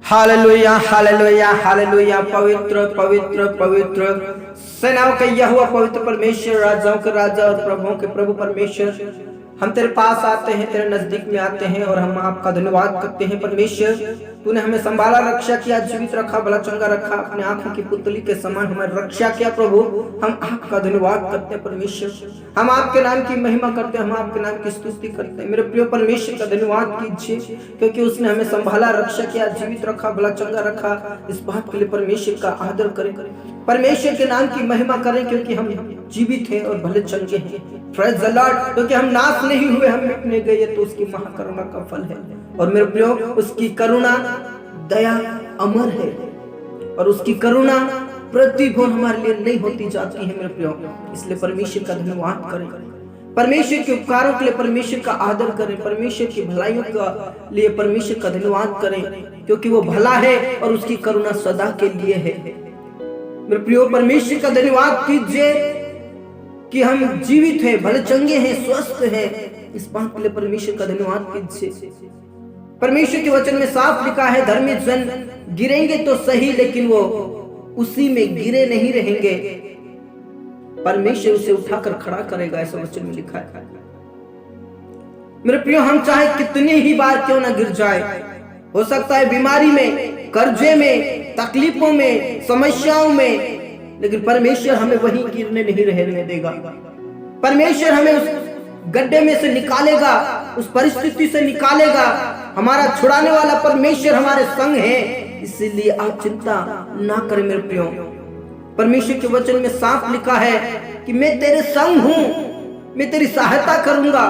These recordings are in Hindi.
Hallelujah hallelujah hallelujah. पवित्र पवित्र पवित्र सेनाओं का यहोवा पवित्र परमेश्वर, राजाओं के राजा और प्रभुओं के प्रभु परमेश्वर, हम तेरे पास आते हैं, तेरे नजदीक में आते हैं और हम आपका धन्यवाद करते हैं। परमेश्वर, तूने हमें संभाला, रक्षा किया, जीवित रखा, भला चंगा रखा, अपने आंखों की पुतली के समान हमारी रक्षा किया। प्रभु, हम आपका धन्यवाद करते हैं। परमेश्वर, हम आपके नाम की महिमा करते हैं, हम आपके नाम की स्तुति करते हैं। मेरे प्रिय परमेश्वर का धन्यवाद कीजिए, क्योंकि उसने हमें संभाला, रक्षा किया, जीवित रखा, भला चंगा रखा। इस बात के लिए परमेश्वर का आदर करें, परमेश्वर के नाम की महिमा करें, क्योंकि हम जीवित हैं और भले चंगे हैं। प्रेज़ द लॉर्ड, क्योंकि हम नाश नहीं हुए, हम मिटने गए, तो उसकी महाकरुणा का फल है। और मेरे प्रियो, उसकी करुणा दया अमर है और उसकी करुणा प्रतिभून हमारे लिए नहीं होती जाती है। मेरे प्रियो, इसलिए परमेश्वर का धन्यवाद करें, परमेश्वर के उपकारों के लिए परमेश्वर का आदर करें, परमेश्वर की भलाइयों के लिए परमेश्वर का धन्यवाद करें, क्योंकि वो भला है और उसकी करुणा सदा के लिए है। मेरे प्रियो, परमेश्वर का धन्यवाद कीजिए कि हम जीवित हैं, भले चंगे हैं, स्वस्थ हैं। इस बात के लिए परमेश्वर का धन्यवाद कीजिए। परमेश्वर के वचन में साफ लिखा है, धर्मी जन गिरेंगे तो सही, लेकिन वो उसी में गिरे नहीं रहेंगे, परमेश्वर उसे उठाकर खड़ा करेगा, ऐसा वचन में लिखा है। मेरे प्रियो, हम चाहे कितनी ही बार क्यों ना गिर जाए, हो सकता है बीमारी में, कर्जे में, तकलीफों में, समस्याओं में, लेकिन परमेश्वर हमें वहीं गिरने नहीं रहने देगा। परमेश्वर हमें उस गड्ढे में से निकालेगा, उस परिस्थिति से निकालेगा। हमारा छुड़ाने वाला परमेश्वर हमारे संग है, इसलिए आप चिंता ना करें। मेरे प्रियो, परमेश्वर के वचन में साफ लिखा है कि मैं तेरे संग हूं, मैं तेरी सहायता करूंगा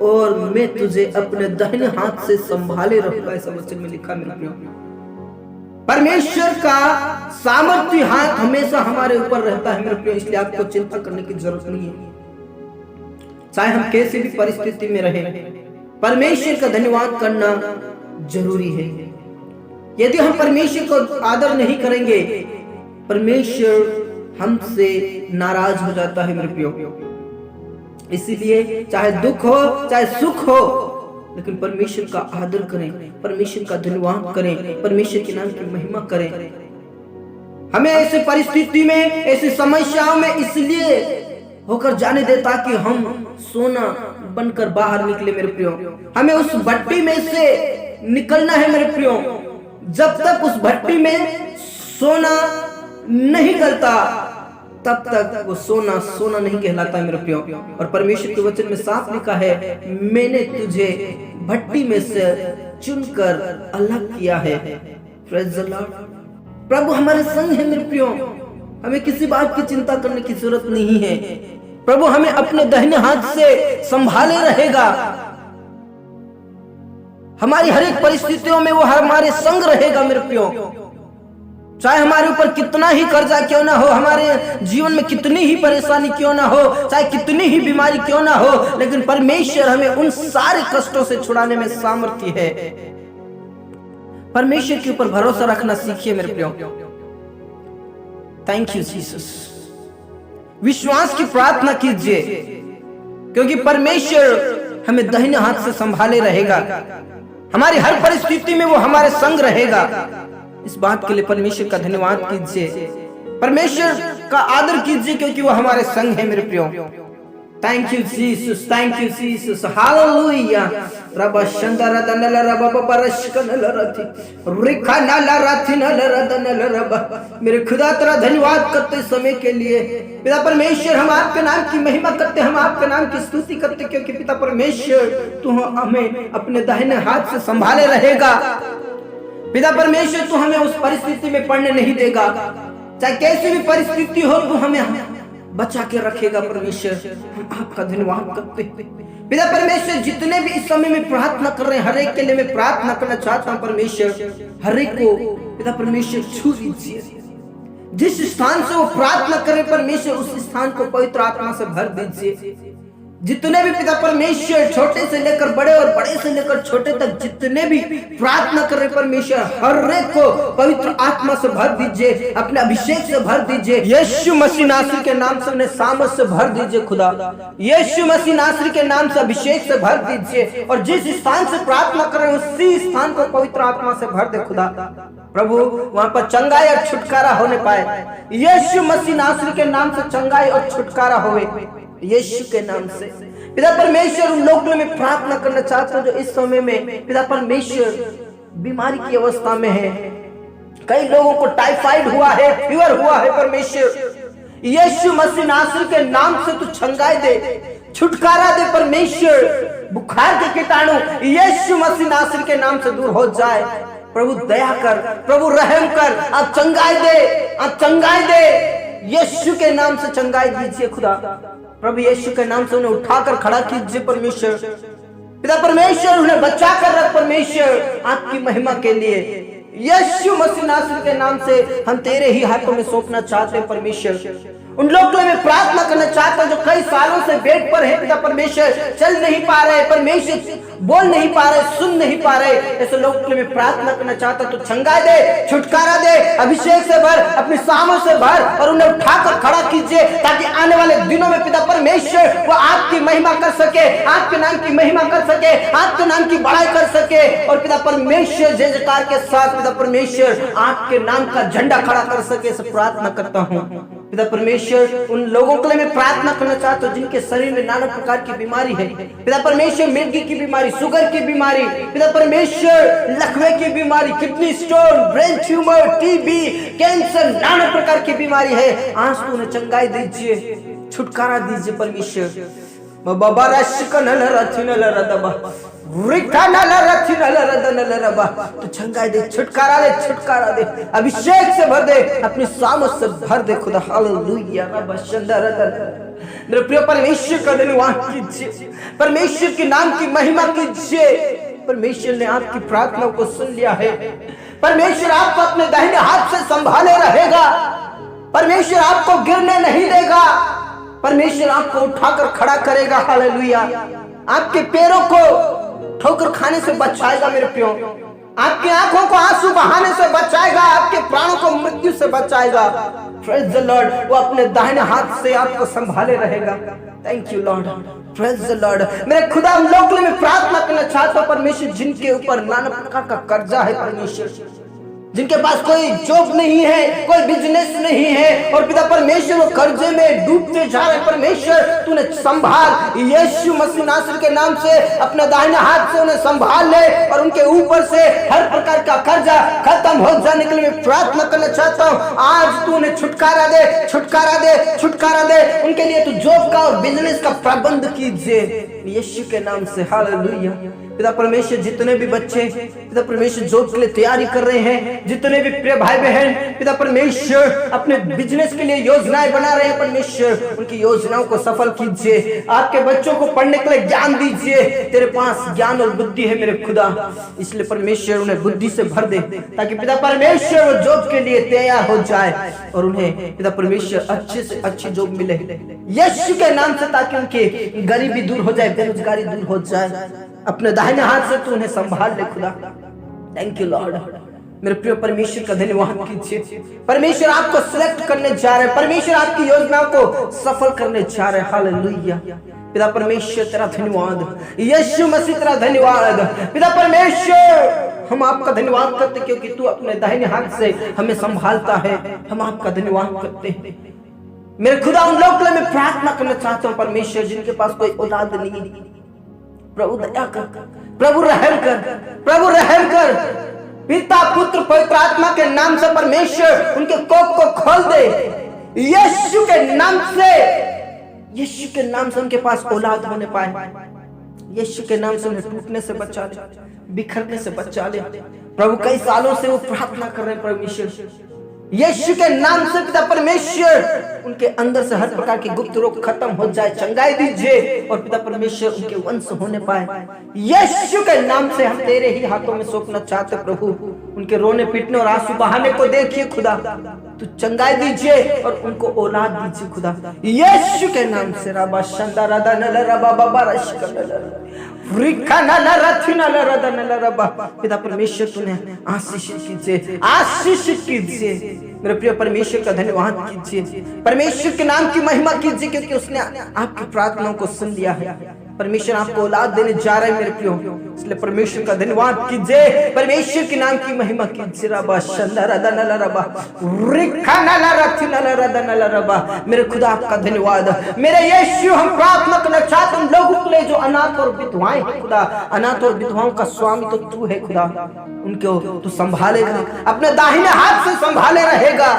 और मैं तुझे अपने दाहिने हाथ से संभाले रखूंगा, ऐसा वचन में लिखा। मेरे प्रियो, परमेश्वर का सामर्थ्य हाथ हमेशा हमारे ऊपर रहता है। मेरे प्रियो, इसलिए आपको चिंता करने की जरूरत नहीं है। चाहे हम कैसी भी परिस्थिति में रहे, परमेश्वर का धन्यवाद करना जरूरी है। यदि हम परमेश्वर को आदर नहीं करेंगे, परमेश्वर हमसे नाराज हो जाता है। मेरे प्रियो, इसीलिए चाहे दुख हो चाहे सुख हो, लेकिन परमेश्वर का आदर करें, परमेश्वर का धन्यवाद करें, परमेश्वर के नाम की महिमा करें। हमें ऐसे परिस्थिति में, ऐसी समस्याओं में इसलिए होकर जाने देता कि हम सोना बनकर बाहर निकले। मेरे प्रियो, हमें उस भट्टी में से निकलना है। मेरे प्रियो, जब तक उस भट्टी में सोना नहीं गलता, तब तक वो सोना सोना नहीं कहलाता है। मेरे प्रियो, और परमेश्वर के वचन में साफ लिखा है, मैंने तुझे भट्टी में से चुनकर अलग किया है। प्रेज़ द लॉर्ड, प्रभु हमारे संग है। मेरे प्रियो, हमें किसी बात की चिंता करने की जरूरत नहीं है। प्रभु हमें अपने दाहिने हाथ से संभाले रहेगा, हमारी हर एक परिस्थितियों में वो हमारे संग रहेगा। मेरे प्रियो, चाहे हमारे ऊपर कितना ही कर्जा क्यों ना हो, हमारे जीवन में कितनी ही परेशानी क्यों ना हो, चाहे कितनी ही बीमारी क्यों ना हो, लेकिन परमेश्वर हमें उन सारे कष्टों से छुड़ाने में सामर्थ्य है। परमेश्वर के ऊपर भरोसा रखना सीखिए। मेरे प्रियो, थैंक यू जीसस। विश्वास की प्रार्थना कीजिए, क्योंकि परमेश्वर हमें दाहिने हाथ से संभाले रहेगा, हमारी हर परिस्थिति में वो हमारे संग रहेगा। इस बात के लिए परमेश्वर का धन्यवाद कीजिए, परमेश्वर का आदर कीजिए, क्योंकि वो हमारे संग है। मेरे प्रियो, thank you Jesus, thank you Jesus, hallelujah. रबा शंदरा दनल रबा परशकनल रथी रिखनल रथिनल रदनल रबा। मेरे खुदा तेरा धन्यवाद करते समय के लिए। पिता परमेश्वर, हम आपके नाम की महिमा करते, हम आपके नाम की स्तुति करते, क्योंकि पिता परमेश्वर तू हमें अपने दाहिने हाथ से संभाले रहेगा। पिता परमेश्वर, तू हमें उस परिस्थिति में पड़ने नहीं देगा, चाहे कैसी भी परिस्थिति हो, तू हमें बचा के रखेगा। परमेश्वर, हम आपका धन्यवाद करते हैं। पिता परमेश्वर, जितने भी इस समय में प्रार्थना कर रहे हैं, हर एक के लिए मैं प्रार्थना करना चाहता हूँ। परमेश्वर, हर एक को पिता परमेश्वर छू लीजिए। जिस स्थान से वो प्रार्थना करें, परमेश्वर उस स्थान को पवित्र आत्मा से भर दीजिए। जितने भी पिता परमेश्वर छोटे से लेकर बड़े और बड़े से लेकर छोटे तक जितने भी प्रार्थना कर रहे परमेश्वर, हर एक को पवित्र आत्मा से भर दीजिए, अपने अभिषेक से भर दीजिए। यीशु मसीह नासरी के नाम से उन्हें सामर्थ से भर दीजिए खुदा। यीशु मसीह नासरी के नाम से अभिषेक से भर दीजिए, और जिस स्थान से प्रार्थना कर रहे हैं उसी स्थान को पवित्र आत्मा से भर दे खुदा। प्रभु वहां पर चंगाई और छुटकारा होने पाए। यीशु मसीह नासरी के नाम से चंगाई और छुटकारा होवे, यीशु के नाम से। पिता परमेश्वर, उन लोगों में प्रार्थना करना चाहते हैं जो इस समय में पिता परमेश्वर बीमारी की अवस्था में है। कई लोगों को टाइफाइड हुआ है, फीवर हुआ है परमेश्वर। यीशु मसीह नासरी के नाम से तू चंगाई दे, छुटकारा दे परमेश्वर। बुखार के कीटाणु यीशु मसीह नासरी के नाम से दूर हो जाए। प्रभु दया कर, प्रभु रहम कर, आप चंगाई दे, आप चंगाई दे। यीशु के नाम से चंगाई दीजिए खुदा। प्रभु यीशु के नाम से उन्हें उठाकर खड़ा कीजिए परमेश्वर। पिता परमेश्वर, उन्हें बचा कर रख परमेश्वर, आपकी महिमा के लिए। यीशु मसीह नासरी के नाम से हम तेरे ही हाथों में सौंपना चाहते हैं परमेश्वर। उन लोगों में प्रार्थना करना चाहता हूं जो कई सालों से बेड पर है पिता परमेश्वर, चल नहीं पा रहे परमेश्वर, बोल नहीं पा रहे, सुन नहीं पा रहे, ऐसे लोगों के लिए प्रार्थना करना चाहता तो चंगाई दे, छुटकारा दे, अभिषेक से भर, अपनी सामर्थ से भर, और उन्हें उठाकर खड़ा कीजिए ताकि आने वाले दिनों में पिता परमेश्वर वो आपकी महिमा कर सके, आपके नाम की महिमा कर सके, आपके नाम की बड़ाई कर सके। और पिता परमेश्वर जय जयकार के साथ पिता परमेश्वर आपके नाम का झंडा खड़ा कर सके, ऐसे प्रार्थना करता हूँ। पिता परमेश्वर, उन लोगों के लिए मैं प्रार्थना करना चाहता हूँ जिनके शरीर में नाना प्रकार की बीमारी है। पिता परमेश्वर, मिर्गी की बीमारी, शुगर की बीमारी, पिता परमेश्वर लकवे की बीमारी, kidney stone, brain tumour, TB, cancer, नाना प्रकार की बीमारी है। आज तो उन्हें चंगाई दीजिए, छुटकारा दीजिए परमेश्वर। बाबा रशिकनल रथिनल रदबा रिकानल रथिनल रदनल रबा, तो चंगाई दे, छुटकारा दे, छुटकारा दे, अभिषेक से भर दे, अपनी सामर्थ से भर दे खुदा। हालेलुया रब शंदर रदन। मेरे प्रिय परमेश्वर का धन्यवाद कीजिए, परमेश्वर के नाम की महिमा कीजिए। परमेश्वर ने आपकी प्रार्थना को सुन लिया है। परमेश्वर आपको अपने दाहिने हाथ से संभाले रहेगा। परमेश्वर आपको गिरने नहीं देगा। परमेश्वर आपको उठाकर खड़ा करेगा। हालेलुया। आपके पैरों को ठोकर खाने से बचाएगा मेरे प्रियो, आपकी आंखों को आंसू बहाने से बचाएगा, आपके प्राणों को मृत्यु से बचाएगा। Praise the Lord. वो अपने दाहिने हाथ से आपको संभाले रहेगा। Thank you Lord, praise the Lord. मेरे खुदा, हम लोगों के लिए मैं प्रार्थना करना चाहता हूं परमेश्वर, जिनके ऊपर नाना प्रकार का कर्जा है परमेश्वर, जिनके पास कोई जॉब नहीं है, कोई बिजनेस नहीं है, और पिता परमेश्वर वो कर्जे में डूबते जा रहे। परमेश्वर तूने संभाल, यीशु मसीह नासरी के नाम से अपने दाहिने हाथ से उन्हें संभाल ले, और उनके ऊपर से हर प्रकार का कर्जा खत्म हो जाने के लिए मैं प्रार्थना करना चाहता हूँ। आज तू उन्हें छुटकारा दे, छुटकारा दे, छुटकारा दे। उनके लिए तू जॉब का और बिजनेस का प्रबंध कीजिए यीशु के नाम से। हालेलुया। पिता परमेश्वर, जितने भी बच्चे पिता परमेश्वर जॉब के लिए तैयारी कर रहे हैं, जितने भी प्रिय भाई बहन पिता परमेश्वर अपने बिजनेस के लिए योजनाएं बना रहे हैं, परमेश्वर उनकी योजनाओं को सफल कीजिए। आपके बच्चों को पढ़ने के लिए ज्ञान दीजिए। तेरे पास ज्ञान और बुद्धि है मेरे खुदा, इसलिए परमेश्वर उन्हें बुद्धि से भर दे, ताकि पिता परमेश्वर वो जॉब के लिए तैयार हो जाए, और उन्हें पिता परमेश्वर अच्छे से अच्छी जॉब मिले यीशु के नाम से, ताकि उनकी गरीबी दूर हो जाए, बेरोजगारी दूर हो जाए। अपने दाहिने हाथ से तू उन्हें संभाल ले खुदा। Thank you Lord. मेरे प्रिय परमेश्वर का धन्यवाद कीजिए। परमेश्वर आपको सिलेक्ट करने जा रहे हैं, परमेश्वर आपकी योजनाओं को सफल करने जा रहे हैं। हालेलुया। पिता परमेश्वर तेरा धन्यवाद, यीशु मसीह तेरा धन्यवाद। पिता परमेश्वर, हम आपका धन्यवाद करते क्योंकि तू अपने दाहिने हाथ से हमें संभालता है। हम आपका धन्यवाद करते हैं मेरे खुदा। उन लोगों के लिए मैं प्रार्थना करना चाहता हूँ परमेश्वर, जिनके पास कोई औलाद नहीं, प्रभु दया कर, प्रभु रहम कर, प्रभु रहम कर। पिता पुत्र पवित्र आत्मा के नाम से परमेश्वर उनके कोख को खोल दे यीशु के नाम से। यीशु के नाम से उनके पास औलाद होने पाए। यीशु के नाम से उन्हें टूटने से बचा ले, बिखरने से बचा ले। प्रभु कई सालों से वो प्रार्थना कर रहे हैं परमेश्वर, यीशु के नाम से पिता परमेश्वर उनके अंदर से हर प्रकार की गुप्त रोग खत्म हो जाए, चंगाई दीजिए, और पिता परमेश्वर उनके वंश होने पाए। यीशु के नाम से हम तेरे ही हाथों में सौंपना चाहते प्रभु। उनके रोने पीटने और आंसू बहाने को देखिए खुदा, तू चंगाई दीजिए और उनको औलाद दीजिए खुदा, यीशु के नाम से। रबा शंदा रदा नल रबा बाबा रश्क रिका नल रथि नल रदा नल रबा। पिता परमेश्वर तूने आशीष कीजिए, आशीष कीजिए मेरे प्रिय परमेश्वर का धन्यवाद कीजिए, परमेश्वर के नाम की महिमा कीजिए, क्योंकि उसने आपकी प्रार्थनाओं को सुन लिया है। परमेश्वर आपको औलाद देने जा रहे हैं मेरे प्रियो, इसलिए परमेश्वर का धन्यवाद कीजिए, परमेश्वर के नाम की महिमा कीजिए। रबा शंदा रदा नल रबा रिका नल रथि नल रदा नल रबा। मेरे खुदा आपका धन्यवाद, मेरे यीशु हम प्रार्थना करना चाहते हैं उन लोगों के लिए जो अनाथ और विधवाएं हैं खुदा, अनाथ और विधवाओं का स्वामी तो तू है खुदा, उनको तू संभालेगा, अपने दाहिने हाथ से संभाले रहेगा।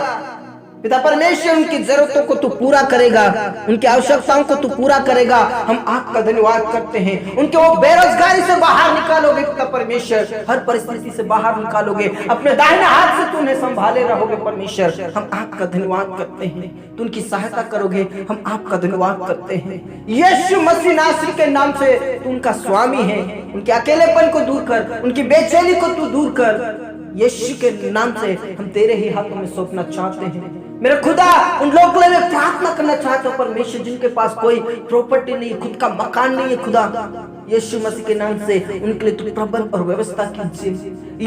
पिता परमेश्वर उनकी जरूरतों को तू पूरा करेगा, उनकी आवश्यकताओं को तू पूरा करेगा। हम आपका धन्यवाद करते हैं, उनके वो बेरोजगारी से बाहर निकालोगे पिता परमेश्वर, हर परिस्थिति से बाहर निकालोगे, अपने दाहिने हाथ से तू उन्हें संभाले रहोगे परमेश्वर। हम आपका धन्यवाद करते हैं, तू उनकी सहायता करोगे, हम आपका धन्यवाद करते हैं। यीशु मसीह नासरी के नाम से तू उनका स्वामी है, उनके अकेलेपन को दूर कर, उनकी बेचैनी को तू दूर कर। यीशु के नाम से हम तेरे ही हाथों में सौंपना चाहते हैं मेरे खुदा। उन लोगों के लिए मैं प्रार्थना करना चाहता हूँ परमेश्वर जिनके पास कोई प्रॉपर्टी नहीं, खुद का मकान नहीं है खुदा, यीशु मसीह के नाम से उनके लिए तू प्रबंध और व्यवस्था कीजिए,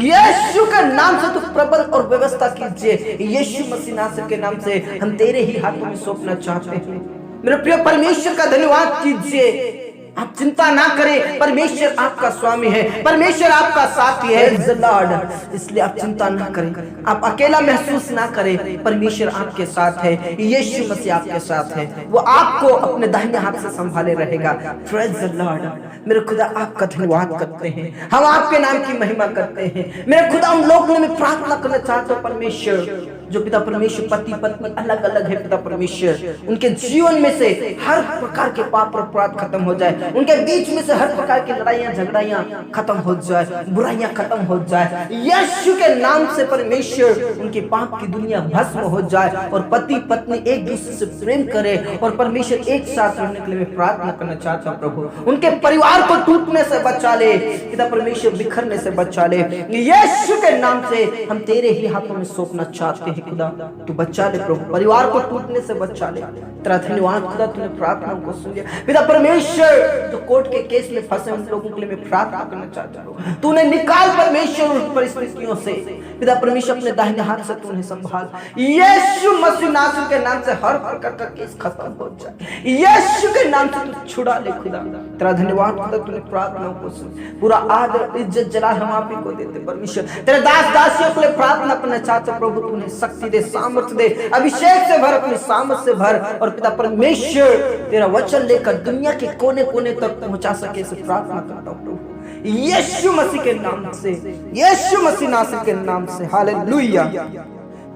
यीशु के नाम से तू प्रबंध और व्यवस्था कीजिए। यीशु मसीह नासरी के नाम से हम तेरे ही हाथों में सौंपना चाहते हैं मेरे प्रिय परमेश्वर का धन्यवाद कीजिए। आप चिंता ना करें, परमेश्वर आपका स्वामी है, परमेश्वर आपका साथी है लॉर्ड, इसलिए आप चिंता ना करें, आप अकेला महसूस ना करें, परमेश्वर आपके साथ है, यीशु मसीह आपके साथ है, वो आपको अपने दाहिने हाथ से संभाले रहेगा। Praise the Lord. मेरे खुदा आपका धन्यवाद करते हैं, हम आपके नाम की महिमा करते हैं मेरे खुदा। उन लोगों में प्रार्थना करना चाहता हूँ परमेश्वर जो पिता परमेश्वर पति पत्नी अलग अलग है पिता परमेश्वर, उनके जीवन में से हर प्रकार के पाप और अपराध खत्म हो जाए, उनके बीच में से हर प्रकार की लड़ाइयां झगड़ाइयां खत्म हो जाए, बुराइयां खत्म हो जाए, यीशु के नाम से परमेश्वर उनके पाप की दुनिया भस्म हो जाए और पति पत्नी एक दूसरे से प्रेम करे और परमेश्वर एक साथ रहने के लिए मैं प्रार्थना करना चाहता हूँ प्रभु। उनके परिवार को टूटने से बचा ले पिता परमेश्वर, बिखरने से बचा ले, यीशु के नाम से हम तेरे ही हाथों में सौंपना चाहते हैं खुदा। तू बचा ले प्रभु, परिवार को टूटने से बचा ले। तेरा धन्यवाद खुदा, तूने प्रार्थनाओं को सुन लिया पिता परमेश्वर। जो कोर्ट के केस में फंसे उन लोगों के लिए मैं प्रार्थना करना चाहता हूँ, तूने निकाल परमेश्वर उन परिस्थितियों से पिता परमेश्वर, अपने दाहिने हाथ से तूने संभाल। यीशु मसीह नासरी के नाम से हर प्रकार का केस खत्म हो जाए, यीशु के नाम से तू छुड़ा ले खुदा। तेरा धन्यवाद खुदा, तूने प्रार्थनाओं को सुन। पूरा आदर इज्जत जलाल हम आप ही को देते परमेश्वर। तेरे दास दासियों के लिए प्रार्थना करना चाहते प्रभु, तूने शक्ति दे, सामर्थ्य दे, अभिषेक से भर, अपनी सामर्थ से भर और पिता परमेश्वर तेरा वचन लेकर दुनिया के कोने कोने तक पहुंचा सके, इसे प्रार्थना करता हूं प्रभु यीशु मसीह के नाम से, यीशु मसीह नासरी के नाम से। हालेलुया।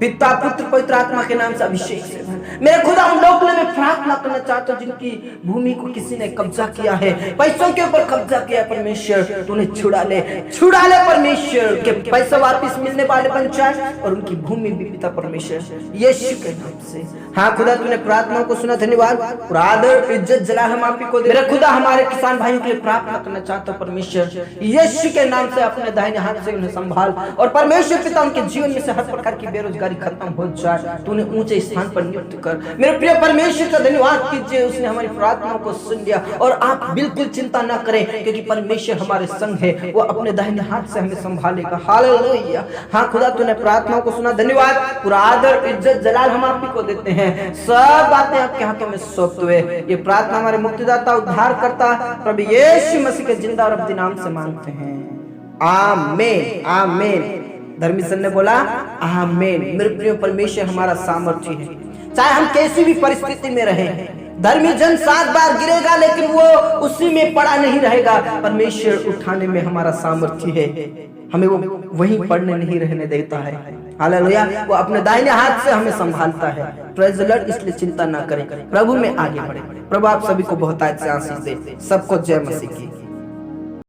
पिता पुत्र पवित्र आत्मा के नाम से अभिषेक से मेरे खुदा। उन लोगों के लिए मैं प्रार्थना करना चाहता हूँ जिनकी भूमि को किसी ने कब्जा किया है, पैसों के ऊपर कब्जा किया है परमेश्वर, तूने छुड़ा ले, छुड़ा ले परमेश्वर, के पैसा वापस मिलने वाले बन जाए और उनकी भूमि भी पिता परमेश्वर यीशु के नाम से। हाँ खुदा, तूने प्रार्थनाओं को सुना, धन्यवाद और आदर इज्जत जला हम आप ही को दे। मेरे खुदा हमारे किसान भाइयों के लिए प्रार्थना करना चाहता हूँ परमेश्वर, यीशु के नाम से अपने दाहिने हाथ से उन्हें संभाल और परमेश्वर पिता उनके जीवन में से हर प्रकार की बेरोजगारी खत्म हो जाए, तूने ऊंचे स्थान पर नियुक्त कर। मेरे प्रिय परमेश्वर का धन्यवाद कीजिए, उसने हमारी प्रार्थनाओं को सुन लिया और आप बिल्कुल चिंता ना करें क्योंकि परमेश्वर हमारे संग है, वो अपने दाहिने हाथ से हमें संभालेगा। हालेलुया। हाँ खुदा, तूने प्रार्थनाओं को सुना, धन्यवाद। पूरा आदर इज्जत जलाल हम आप ही को देते हैं, सब बातें आपके हाथों में सौंपते हुए ये प्रार्थना हमारे मुक्तिदाता उद्धार करता प्रभु यीशु मसीह के जिंदा और अब्दी नाम से मांगते हैं, आमीन आमीन। धर्मी सन ने बोला आमीन। मेरे प्रिय परमेश्वर हमारा सामर्थ्य है, चाहे हम कैसी भी परिस्थिति में रहें। धर्मी जन 7 बार गिरेगा लेकिन वो उसी में पड़ा नहीं रहेगा, परमेश्वर उठाने में हमारा सामर्थ्य है, हमें वो वहीं पड़ने नहीं रहने देता है। हालेलुया। वो अपने दाहिने हाथ से हमें संभालता है। Praise the Lord. इसलिए चिंता ना करें, प्रभु में आगे बढ़े। प्रभु आप सभी को बहुत अच्छे आशीष दे। सबको जय मसीह की।